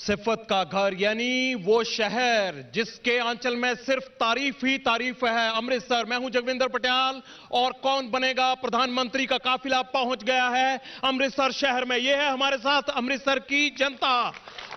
सिफत का घर यानी वो शहर जिसके आंचल में सिर्फ तारीफ ही तारीफ है, अमृतसर। मैं हूं जगविंदर पटियाल और कौन बनेगा प्रधानमंत्री का काफिला पहुंच गया है अमृतसर शहर में। यह है हमारे साथ अमृतसर की जनता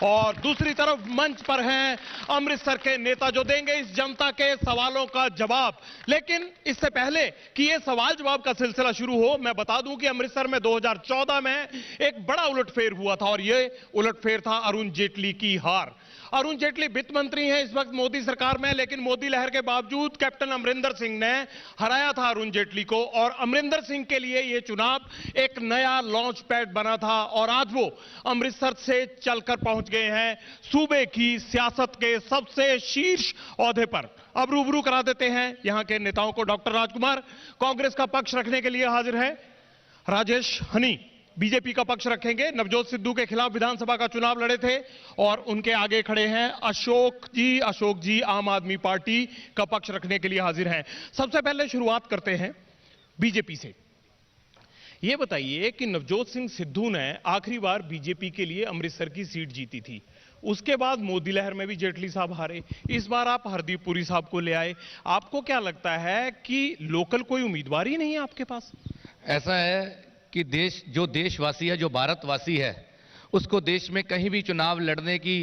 और दूसरी तरफ मंच पर हैं अमृतसर के नेता जो देंगे इस जनता के सवालों का जवाब। लेकिन इससे पहले कि यह सवाल जवाब का सिलसिला शुरू हो, मैं बता दूं कि अमृतसर में 2014 में एक बड़ा उलटफेर हुआ था और यह उलटफेर था अरुण जेटली की हार। अरुण जेटली वित्त मंत्री हैं इस वक्त मोदी सरकार में, लेकिन मोदी लहर के बावजूद कैप्टन अमरिंदर सिंह ने हराया था अरुण जेटली को और अमरिंदर सिंह के लिए यह चुनाव एक नया लॉन्च पैड बना था और आज वो अमृतसर से चलकर पहुंच गए हैं सूबे की सियासत के सबसे शीर्ष ओहदे पर। अब रूबरू करा देते हैं यहां के नेताओं को। डॉक्टर राजकुमार कांग्रेस का पक्ष रखने के लिए हाजिर है, राजेश हनी बीजेपी का पक्ष रखेंगे, नवजोत सिद्धू के खिलाफ विधानसभा का चुनाव लड़े थे और उनके आगे खड़े हैं अशोक जी आम आदमी पार्टी का पक्ष रखने के लिए हाजिर हैं। सबसे पहले शुरुआत करते हैं बीजेपी से। यह बताइए कि नवजोत सिंह सिद्धू ने आखिरी बार बीजेपी के लिए अमृतसर की सीट जीती थी, उसके बाद मोदी लहर में भी जेटली साहब हारे, इस बार आप हरदीप पुरी साहब को ले आए। आपको क्या लगता है कि लोकल कोई उम्मीदवार ही नहीं है आपके पास? ऐसा है कि जो देशवासी है, जो भारतवासी है, उसको देश में कहीं भी चुनाव लड़ने की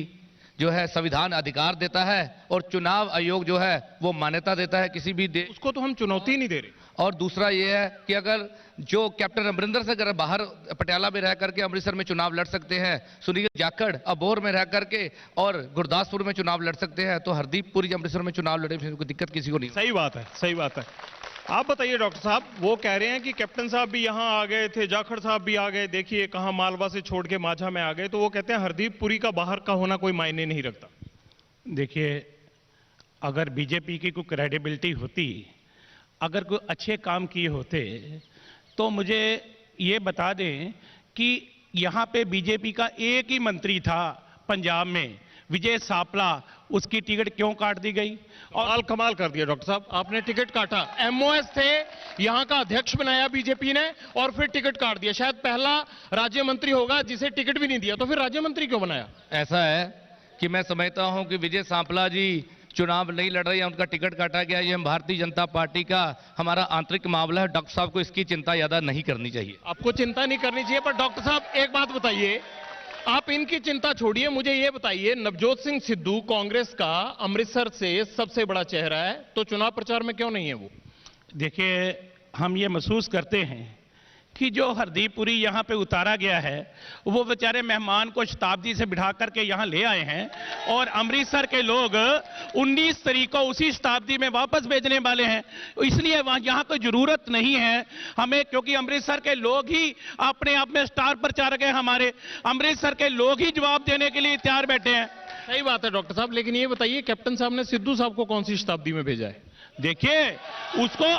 जो है संविधान अधिकार देता है और चुनाव आयोग जो है वो मान्यता देता है किसी भी देश। उसको तो हम चुनौती नहीं दे रहे। और दूसरा ये है कि अगर जो कैप्टन अमरिंदर से अगर बाहर पटियाला में रह करके अमृतसर में चुनाव लड़ सकते हैं, सुनील जाखड़ अबोहर में रह करके और गुरदासपुर में चुनाव लड़ सकते हैं, तो हरदीप पुरी अमृतसर में चुनाव लड़े कोई दिक्कत किसी को नहीं। सही बात है, सही बात है। आप बताइए डॉक्टर साहब, वो कह रहे हैं कि कैप्टन साहब भी यहां आ गए थे, जाखड़ साहब भी आ गए, देखिए कहां मालवा से छोड़ के माझा में आ गए, तो वो कहते हैं हरदीप पुरी का बाहर का होना कोई मायने नहीं रखता। देखिए, अगर बीजेपी की कोई क्रेडिबिलिटी होती, अगर कोई अच्छे काम किए होते, तो मुझे ये बता दें कि यहां पे बीजेपी का एक ही मंत्री था पंजाब में, विजय सापला, उसकी टिकट क्यों काट दी गई? और कमाल कर दिया डॉक्टर साहब, आपने टिकट काटा। एमओएस थे, यहां का अध्यक्ष बनाया बीजेपी ने और फिर टिकट काट दिया। शायद पहला राज्य मंत्री होगा जिसे टिकट भी नहीं दिया, तो फिर राज्य मंत्री क्यों बनाया? ऐसा है कि मैं समझता हूं कि विजय सांपला जी चुनाव नहीं लड़ रहे हैं, उनका टिकट काटा गया, ये भारतीय जनता पार्टी का हमारा आंतरिक मामला है। डॉक्टर साहब को इसकी चिंता ज्यादा नहीं करनी चाहिए। आपको चिंता नहीं करनी चाहिए, पर डॉक्टर साहब एक बात बताइए, आप इनकी चिंता छोड़िए, मुझे यह बताइए, नवजोत सिंह सिद्धू कांग्रेस का अमृतसर से सबसे बड़ा चेहरा है, तो चुनाव प्रचार में क्यों नहीं है वो? देखिए, हम ये महसूस करते हैं कि जो हरदीप पुरी यहाँ पे उतारा गया है, वो बेचारे मेहमान को शताब्दी से बिठा करके यहाँ ले आए हैं और अमृतसर के लोग 19 तारीख को उसी शताब्दी में वापस भेजने वाले हैं। इसलिए वहाँ यहाँ कोई जरूरत नहीं है हमें, क्योंकि अमृतसर के लोग ही अपने आप में स्टार प्रचारक हैं। हमारे अमृतसर के लोग ही जवाब देने के लिए तैयार बैठे हैं। सही बात है डॉक्टर साहब, लेकिन ये बताइए कैप्टन साहब ने सिद्धू साहब को कौन सी शताब्दी में भेजा है? देखिए, उसको,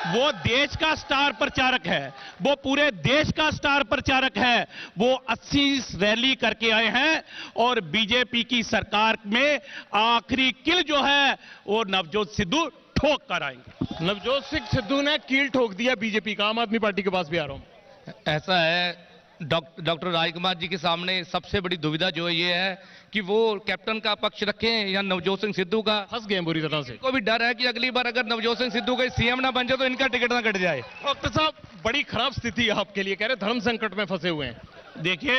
वो देश का स्टार प्रचारक है, वो पूरे देश का स्टार प्रचारक है। वो 80 रैली करके आए हैं और बीजेपी की सरकार में आखिरी किल जो है वो नवजोत सिद्धू ठोक कर आएंगे। नवजोत सिंह सिद्धू ने कील ठोक दिया बीजेपी का। आम आदमी पार्टी के पास भी आ रहा हूं। ऐसा है, डॉक्टर राजकुमार जी के सामने सबसे बड़ी दुविधा जो है ये है कि वो कैप्टन का पक्ष रखें या नवजोत सिंह सिद्धू का। फंस गए बुरी तरह से। को भी डर है कि अगली बार अगर नवजोत सिंह सिद्धू का सीएम ना बन जाए तो इनका टिकट ना कट जाए। डॉक्टर साहब, बड़ी खराब स्थिति है आपके लिए, कह रहे धर्म संकट में फंसे हुए हैं। देखिए,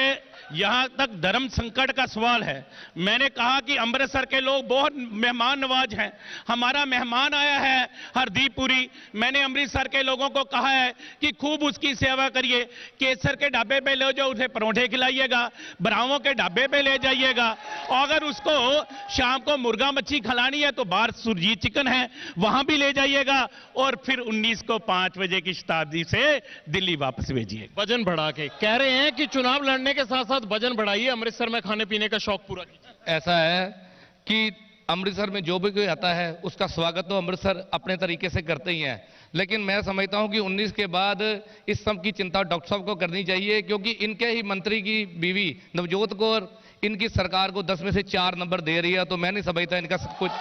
यहां तक धर्म संकट का सवाल है। मैंने कहा कि अमृतसर के लोग बहुत मेहमान नवाज हैं। हमारा मेहमान आया है हरदीप पुरी, मैंने अमृतसर के लोगों को कहा है कि खूब उसकी सेवा करिए। केसर के ढाबे पे ले जाओ, उसे परोठे खिलाइएगा, ब्रावों के ढाबे पे ले जाइएगा, और अगर उसको शाम को मुर्गा मच्छी खिलानी है तो बाहर सुरजीत चिकन है, वहां भी ले जाइएगा, और फिर 19 को 5 बजे की शताब्दी से दिल्ली वापस भेजिए। वजन बढ़ा के कह रहे हैं कि चुनाव लड़ने के साथ साथ वजन बढ़ाइए, अमृतसर में खाने पीने का शौक पूरा कीजिए। ऐसा है कि अमृतसर में जो भी कोई आता है उसका स्वागत तो अमृतसर अपने तरीके से करते ही हैं, लेकिन मैं समझता हूं कि 19 के बाद इस सब की चिंता डॉक्टर साहब को करनी चाहिए, क्योंकि इनके ही मंत्री की बीवी नवजोत कौर इनकी सरकार को 10 में से 4 नंबर दे रही है, तो मैं नहीं समझता इनका सब कुछ।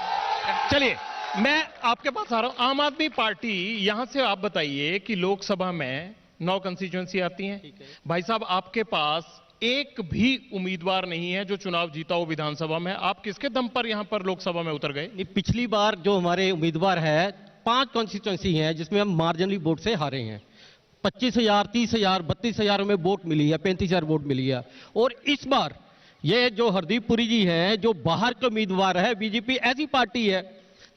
चलिए, मैं आपके पास आ रहा हूं। आम आदमी पार्टी, यहां से आप बताइए कि लोकसभा में 9 कंस्टिट्यूएंसी आती हैं। भाई साहब, आपके पास एक भी उम्मीदवार नहीं है जो चुनाव जीता हो विधानसभा में। आप किसके दम पर यहां पर लोकसभा में उतर गए? नहीं, पिछली बार जो हमारे उम्मीदवार है 5 कॉन्स्टिट्यूंसी हैं जिसमें हम मार्जिनली वोट से हारे हैं। 25,000, 30,000, 32,000 में वोट मिली है, 35,000 वोट मिली है। और इस बार ये जो हरदीप पुरी जी हैं, जो बाहर के उम्मीदवार है, बीजेपी ऐसी पार्टी है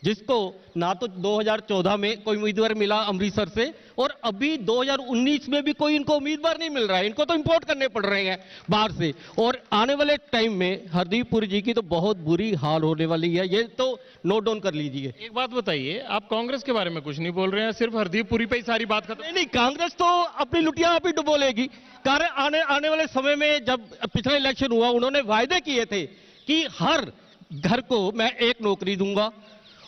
जिसको ना तो 2014 में कोई उम्मीदवार मिला अमृतसर से, और अभी 2019 में भी कोई इनको उम्मीदवार नहीं मिल रहा है। इनको तो इंपोर्ट करने पड़ रहे हैं बाहर से। और आने वाले टाइम में हरदीप पुरी जी की तो बहुत बुरी हाल होने वाली है, ये तो नोट डाउन कर लीजिए। एक बात बताइए, आप कांग्रेस के बारे में कुछ नहीं बोल रहे हैं, सिर्फ हरदीप पुरी पे ही सारी बात खत्म। नहीं नहीं, कांग्रेस तो अपनी लुटिया आप ही डुबोलेगी। कारण आने वाले समय में जब पिछला इलेक्शन हुआ, उन्होंने वायदे किए थे कि हर घर को मैं एक नौकरी दूंगा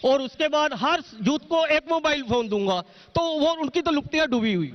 और उसके बाद हर यूथ को एक मोबाइल फोन दूंगा, तो वो उनकी तो लुटिया डूबी हुई।